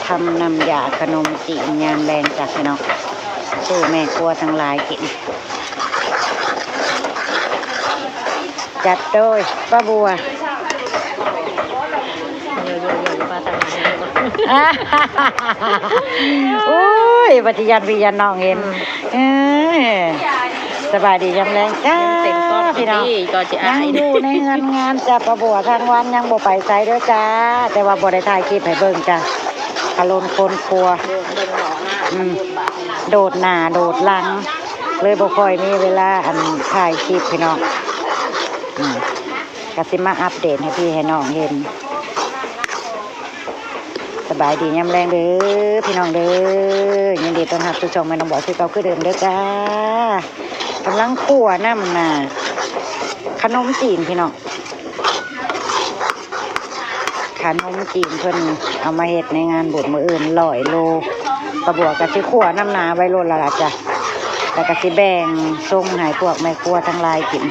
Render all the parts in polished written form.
ทำน้ำยาขนมจีนยามแรงจากพี่น้องสู้แม่ครัวทั้งหลายกินจัดโดยป้าบัวอุ้ยปฏิญาณวิญญาณน้องเห็นสบายดียามแรงจ้าพี่น้องยังอยู่ในงานจ้าป้าบัวทางวันยังบ่ไปไสเด้อจ้าแต่ว่าบ่ได้ถ่ายคลิปให้เบิ่งจ้าคารุนคนครัวโดดหน้าโดดหลังเลยบ่ค่อยมีเวลาอันถ่ายคลิปพี่น้องก็สิมาอัปเดตให้พี่ให้น้องเห็นสบายดียามแรงเด้อพี่น้องเด้อยินดีต้อนรับสู่ช่องแม่น้องบอกคือเก่าคือเดิมเด้อจ้ากำลังคั่วน้ำน่ะขนมจีนพี่น้องขนมจีนเพิ่นเอามาเฮ็ดในงานบุญมื้ออื่น100 โลกระบวกกะสิคั่วน้ำหนาไว้โลละล่ะจ้ะแล้วก็สิแบ่งส่งให้พวกแม่ครัวทั้งหลายกิน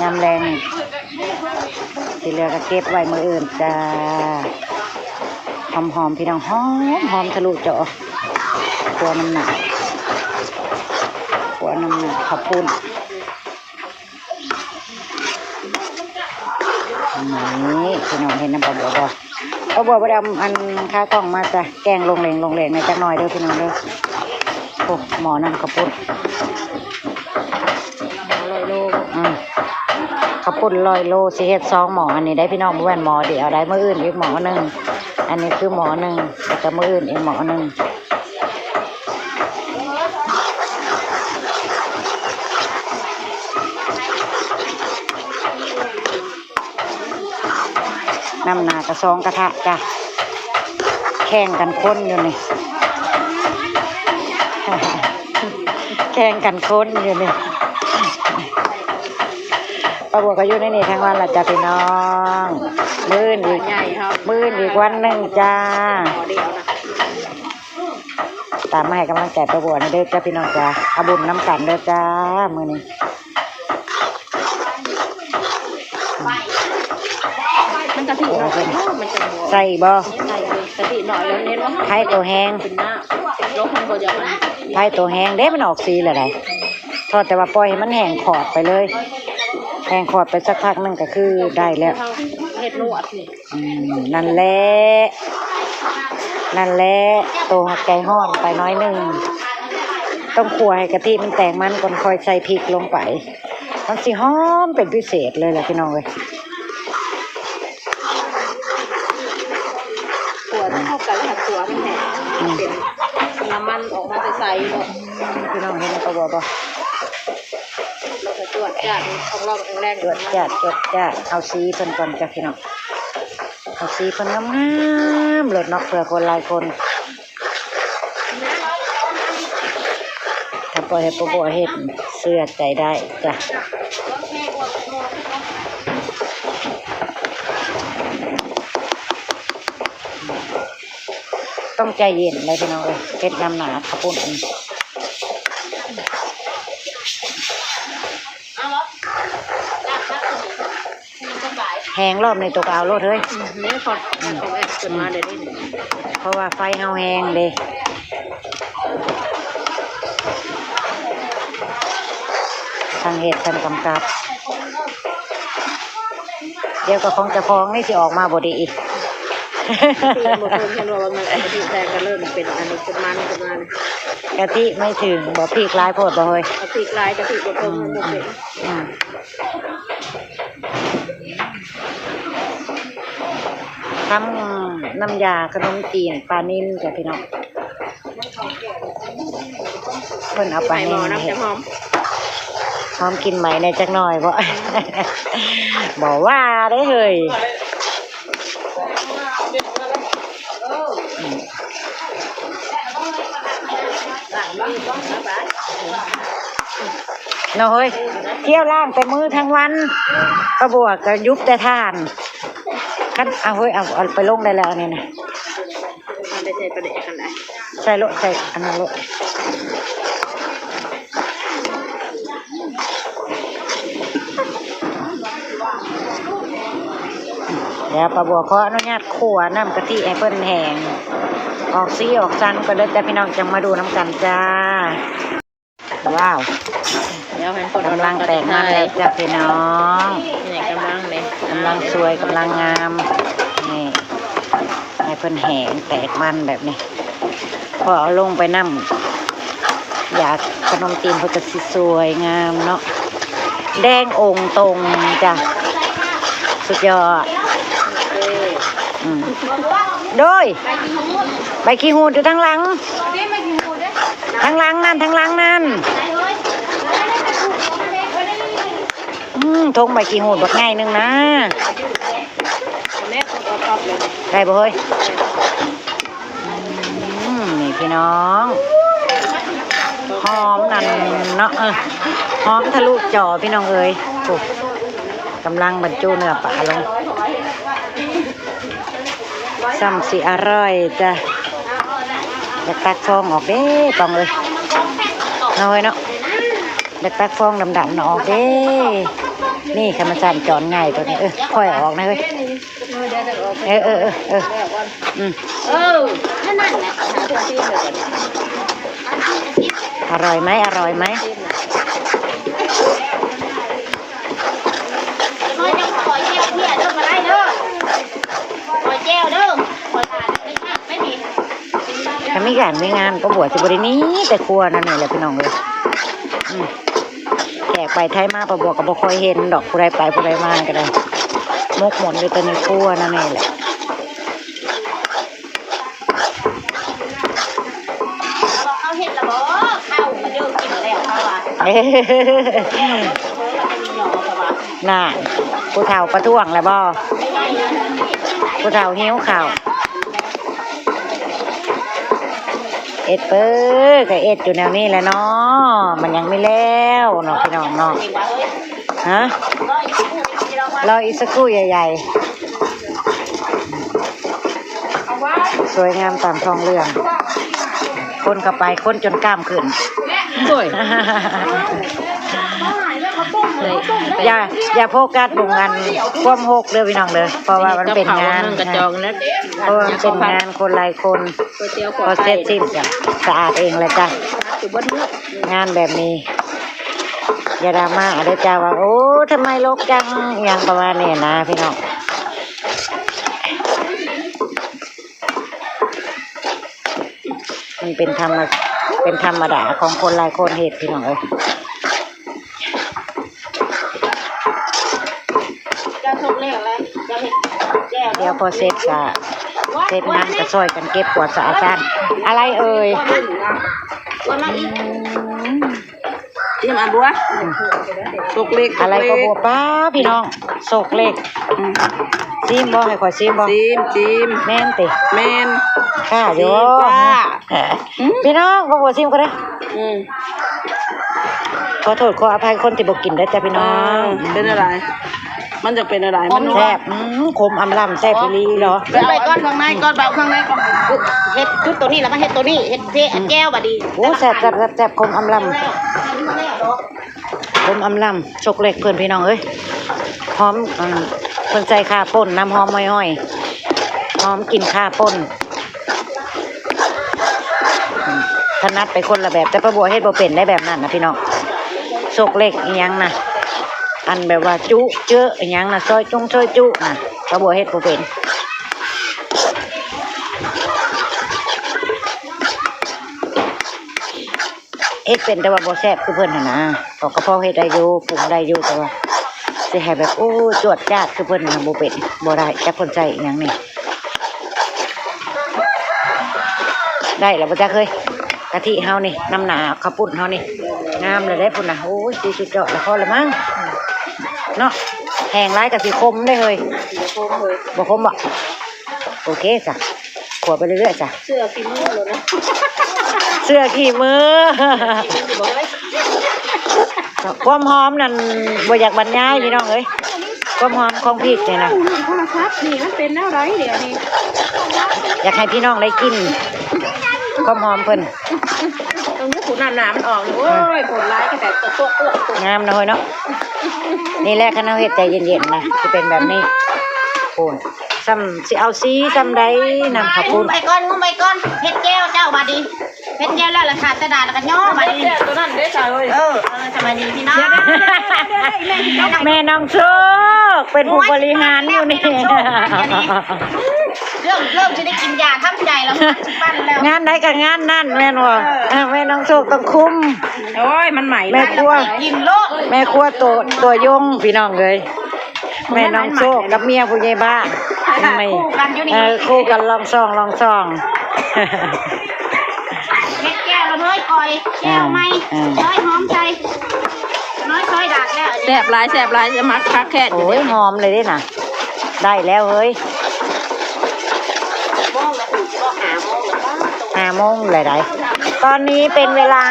ยามแรงที่เหลือก็เก็บไว้มื้ออื่นจ้าหอมพี่น้องหอมทะลุเจาะคั่วน้ำหนาข้าวปุ้นนี่พี่น้องเห็นน้ำปลาบัวบ่ดำอันค้ากล้องมาจ้ะแกงลงเหลงในจักหน่อยเด้อพี่น้องเด้อโอ้หมอน้ำข้าวปุ้น100 โลข้าวปุ้น100 โลสิเฮ็ด2 หมออันนี้ได้พี่น้องบ่แม่นหมอเดียวได้มื้ออื่นอีกหมอนึงอันนี้คือหมอนึงแล้วก็มื้ออื่นอีกหมอนึงน้ำหนากระซองกระทะจ้ะแข่งกันค้นอยู่นี่ แข่งกันค้นอยู่นี่ป้าบัวก็อยู่ในนี่ทั้งวันละจ้ะพี่น้องมื้นอีกวันหนึ่งจ้าตามมาให้กำลังใจป้าบัวนะเด้อจ้าพี่น้องจ้าเอาบุญน้ำกันเด้อจ้ามื้อนี้กะทิหน่อยมันจะใส่บ่กะทิหน่อยแล้วเน้นว่าไข่ตัวแห้งลงมันก็จะไข่ตัวแห้งเด้มันออกสีเลยได้ทอดแต่ว่าปล่อยให้มันแห้งขอดไปเลยแห้งขอดไปสักพักนึงก็คือได้แล้วเห็ดนวดนี่นั่นแหละตัวไก่ห้อนไปน้อยนึงต้องคั่วให้กะทิมันแตกมันก่อนค่อยใส่พริกลงไปมันสิหอมเป็นพิเศษเลยแหละพี่น้องเว้ยเข้ากันหักตัวมันแห้งเป็นน้ำมันออกมาใสๆเลยพี่น้องเห็นตัวบ่ตรวจจัดของเราแรงตรวจจัดเอาสีเพิ่นก่อนจ้ะพี่น้องเอาสีเพิ่นงามๆเลิศเนาะเพื่อคนหลายคนถ้าปล่อยให้บ่เฮ็ดเสื้อใจได้จ้ะต้องใจเย็นเลยพี่น้องเอ้ยเฮ็ดน้ำหนาข้าวปุ้นแห้งรอบในตัวเอาโลดเฮ้ยนี่พอของแอบขึ้นมาเดี๋ยวนี้เพราะว่าไฟเฮาแห้งเด้ทางเฮ็ดทางกำกับเดี๋ยวก็คงจะฟ้องนี่สิออกมาบ่ดีอีกบางคนเห็นว่ามันกะทิแทงก็เริ่มเป็นอันนี้เป็นมันกะทิไม่ถึงบ่พริกลายโพดบ่เฮ้ยกะทิลายกะทิบ่เพิ่มมันบ่เป็นทำน้ำยาขนมจีนปลานิ่มจ้ะพี่น้องเพิ่นเอาปลานิ่มเฮ็ดหอมกินไหมในจักหน่อยบ่บอกว่าได้เฮ้ยเนาะเฮ้ยเที่ยวล่างแต่มือทั้งวันกระบวกกระยุบแต่ทานคันเอาเฮ้ยเอาไปลงได้แล้วนี่นะได้ใส่ประเดะขนาดใส่โลใส่อันนั้นโลเดี๋ยวป้าบัวขออนุญาตคั่วน้ำกะทิให้เพิ่นแห้ง ออกซี่ออกซันก็เด้อแต่พี่น้องจังมาดูน้ำกันจ้าว้าว เดี๋ยวให้คน กำลังแตกมันแล้วจ้ะพี่น้อง นี่กำลังเลย กำลังสวยกำลังงามนี่ให้เพิ่นแหงแตกมันแบบนี้พอเอาลงไปน้ำอยากขนมจีนเพิ่นก็สิสวยงามเนาะแดงองค์ตรงจ้ะสุดยอดอืมโดยใบขี้หูดอยู่ทางหลังทางหลังนั่นทางหลังนั่นทงใบขี้หูดบักง่ายหนึงนะได้บ่เฮ้ยนี่พี่น้องหอมนั่นเนาะหอมทะลุจอพี่น้องเอ้ยโอ้กำลังบรรจุเนื้อปลาลงซ้ำสิอร่อยจ้ะอยากตักฟองออกเด้ปองเลยน้อยเนาะอยากตักฟองดำๆออกเด้นี่ขมันสั่นจอนง่ายตัวนี้ค่อยออกนะเฮ้ยนั่นแหละหาตัวที่เลย อร่อยไหมอร่อยไหม น้อยจะขอแก้วเนี่ยเด้อมาได้เด้อขอแก้วเด้อขอทานไม่มี ถ้ามีการมีงานก็บวชจะบรินี้แต่ครัวนั่นนี่แหละพี่น้องเลยแขกไปไทยมาประบวกกับบ่ค่อยเห็นดอกผู้ใดไปผู้ใดมาก็ได้มกหมดเลยแต่ในครัวนั่นนี่แหละเขาเห็นละบ่ข้าวเด้อกินแล้วเขาว่าน่ะผู้เฒ่าประท้วงแล้วบ่ผู้เฒ่าหิวข้าวเอ็ดเปิ้ลกับเอ็ดอยู่แนวนี้แหละเนาะมันยังไม่แล้วเนาะพี่น้องเนาะฮะรออีกสักครู่ใหญ่ๆสวยงามตามท้องเรื่องคนเข้าไปคนจนกล้ามขึ้นสวยอย่าโฟกัสบุงงานความหกเด้อพี่น้องเด้อเพราะว่ามันเป็นงานกระจองแล้วเพราะมันเป็นงานคนหลายคนพอเสร็จสิ้นจะสะอาดเองเลยจ้ะงานแบบนี้อย่าดราม่าเด้อจ้าว่าโอ้ทำไมรกจังอย่างประมาณนี้นะพี่น้องมันเป็นธรรมดาของคนหลายคนเหตุพี่น้องเอ้ยเดี๋ยวพอเสร็จก็เสร็จงานก็ช่วยกันเก็บกวาดสะอาดอะไรเอ่ยจิ้มอันบัวโศกเล็กอะไรก็บัวป้าพี่น้องโศกเล็กซิมบ่ให้ขอซิมบ่ซิมแม่นติแม่นข้าอยู่พี่น้องก็บัวซิมก็ได้ขอโทษขออภัยคนที่บ่กินได้จ้ะพี่น้องเป็นอะไรมันจะเป็นอะไรมันแซ่บขมอำลำแซ่บอีหลีเหรอไปก้อนข้างในก้อนเบาข้างในก้อนเฮ็ดชุดตัวนี้แล้วมาเฮ็ดตัวนี้เฮ็ดแก้วบดดีโอ้แซ่บขมอำลำชกเล็กเพื่อนพี่น้องเอ้ยหอมเพิ่นใส่ข้าป่นน้ำหอมห้อยหอมกินข้าป่นถนัดไปคนละแบบแต่ป้าบัวเฮ็ดบ่เป็นได้แบบนั้นนะพี่น้องชกเล็กอีหยังนะอันแบบว่าจุเจออีหยังนะซอยจุนะป้าบัวเฮ็ดบ่เป็นเฮ็ดเป็นแต่ว่าบ่แซ่บคือเพิ่นหั่นนะก็พอเฮ็ดได้อยู่ปรุงได้อยู่แต่ว่าสิให้แบบโอ้จวดจ้าดคือเพิ่นน่ะบ่เป็นบ่ได้จักเพิ่นใส่อีหยังนี่ได้แล้วบ่จักเคยกะทิเฮานี่น้ำหนาข้าวปุ้นเฮานี่งามเลยได้พุ่นน่ะโอ้ยสิสุดยอดแล้วพอละมั้งเนาะแห้งหลายก็สิคมได้เฮ้ยบ่คมบ่โอเคจ้ะขวบไปเรื่อยๆจ้ะเสื้อฝีมือเลยนะเสื้อขี่มือความหอมนั่นบ่อยากบรรยายพี่น้องเอ้ยความหอมของพริกเนี่ยนะโทรศัพท์นี่มันเป็นอะไรเดี๋ยวนี้อยากให้พี่น้องได้กินความหอมเพิ่นตรงนี้ขูดหนามันออกโอ้ยผลร้ายก็แต่ตัวงามเลยเนาะนี่แหละคณะเฮ็ดใจเย็นๆนะจะเป็นแบบนี้โอ้ ซ้ำสิเอาซีซ้ำใดนำข้าวปุ้น งุ้มไปก่อนเฮ็ดแก้วเจ้าบาดีเฮ็ดแก้วแล้วราคาตะดาแล้วก็ย่อบาดีตัวนั้นได้ใช่เลยสบายดีพี่น้อง แม่น้องโชคเป็นผู้บริหารอยู่นี่ เริ่มจะได้กินยาทำใจแล้วปั้นแล้ว งานไหนกับงานนั่นแม่นบ่แม่น้องโชคต้องคุม โอ้ยมันใหม่ แม่ครัว กินโลก แม่ครัวตัวยงพี่น้องเลยแม่น้องโชคกับเมียผู้ใหญ่บ้านไม่ คู่กันอยู่นี่ คู่กันลองซอง เม็ดแก้วเราน้อยคอยแก้วไหมน้อยหอมใจน้อยซอยดักแล้ว แสบหลายจะมักคักแค่ โอ้ยหอมเลยเด้น่ะ ได้แล้วเฮ้ย5 โมงเลยได้ตอนนี้เป็นเวลา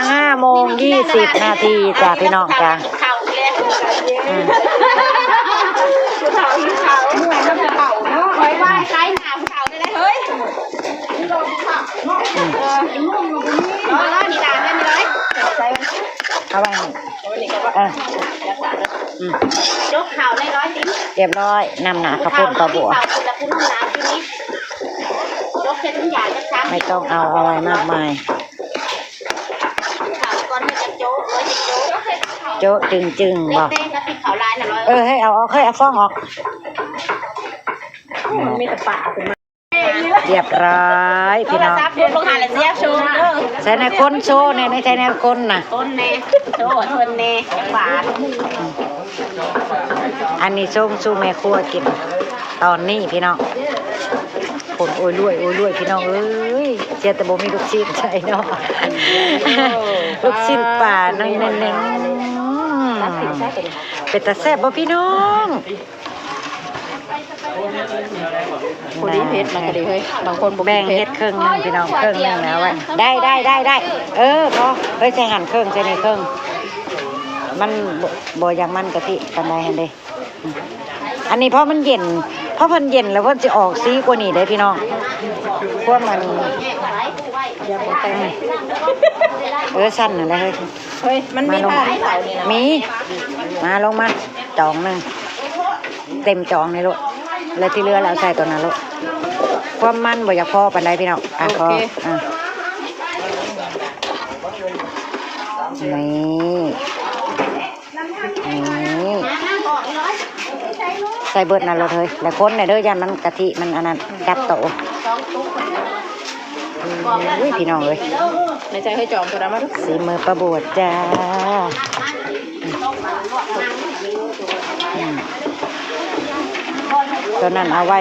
5:20 นาทีจ้ะพี่น้องจ้ะ เข่าเลย อืม เข่าเมื่อยแล้วเข่าเนาะคอยว่าคล้ายหนาเข่าได้เลยเฮ้ยร้อยนี่ด่าได้ไหมร้อย เอาไว้อืม ยกเข่าได้ร้อยจริง เรียบร้อยนำหนาข้าวปุ้นปลาบัว เข่าคุณละคุณน้ำน้ำที่นี้ยกเส้นทุกอย่างจะช้ำ ไม่ต้องเอาอะไรมากมาย เข่าก่อนให้จะโจ๊กร้อยจะโจ๊ก โจ๊ะจึงบอก เต้นกับที่เขาลายน่ะร้อย ให้เอาฟ้องออก มันมีแต่ปากขึ้นมา เรียบร้อยพี่น้อง ซับยกลงหาเลยเสียบโชว์เด้อ ใส่ในคนโชว์ในใส่ในคนน่ะ ต้นเน่โชว์ต้นเน่จังหวะ อันนี้ส้มสู้แม่ครัวกิน ตอนนี้พี่น้องผลโอ้ยรวยพี่น้องเอ้ยเสียแต่บ่มีลูกชิ้นใช่เนาะลูกชิ้นป่านั่งเน้นๆเป็นตาแซ่บบ่พี่น้อง คนนี้เพชรมันก็ดีเฮ้ยบางคนบ่ แบ่ง เพ เฮ็ ช ด ร ครึ่งหนึงพี่น้องครึ่งหนึงนะไว้ได้พอเฮ้ยใส่หั่นครึ่งใส่ในครึ่งมันบ่อย่างมันกะทิปานใดหั่นเด้อันนี้เพราะมันเย็นเพราะมันเย็นแล้วมันจะออกสีกว่านี้เด้พี่น้องพวกมันสั้นนั่นแหละเฮ้ย เฮ้ยมันมีผ้าที่เสานี่นะ มีมาลงมาจองหนึงเต็มจองในรถแล้วที่เหลือเราใส่ตัวนั้นรถความมันบ่อยากพอปานใดพี่น้องพอนี่ใส่เบิดนั่นเลยเฮ้ยแล้วคนเนี่ยเด้อยันมันกะทิมันอันนั้นจับโตอุ้ยพี่น้องเลย ในใจให้จอมตัวนั้นมาทุก สีมือประบวดจ้าตัวนั้นเอาไว้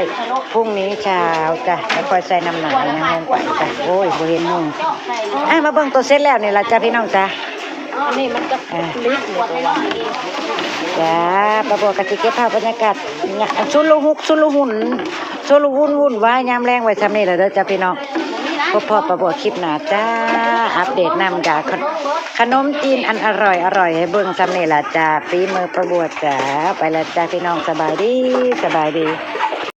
พรุ่งนี้เช้าจ้ะแล้วค่อยใส่น้ำหนักยังลงไปจ้ะโอ้ยบ่เห็นมุงมาเบิ่งตัวเสร็จแล้วนี่ล่ะจ้ะพี่น้องจ้ะ อันนี้มันก็ลิฟต์เนี่ยตัว จ้าประบวกกะสิเก็บภาพบรรยากาศชุลหุกชุลหุ่นชุลวุ่นว่ายามแรงไว้ซ้ำนี่แหละเด้อจ้ะพี่น้องพบพอประบวกคลิปหน้าจ้าอัปเดตนำจ้าขนมจีนอันอร่อยให้เบิ่งซ้ำนี่ล่ะจ้าฝีมือประบวกจ้าไปแล้วจ้าพี่น้องสบายดี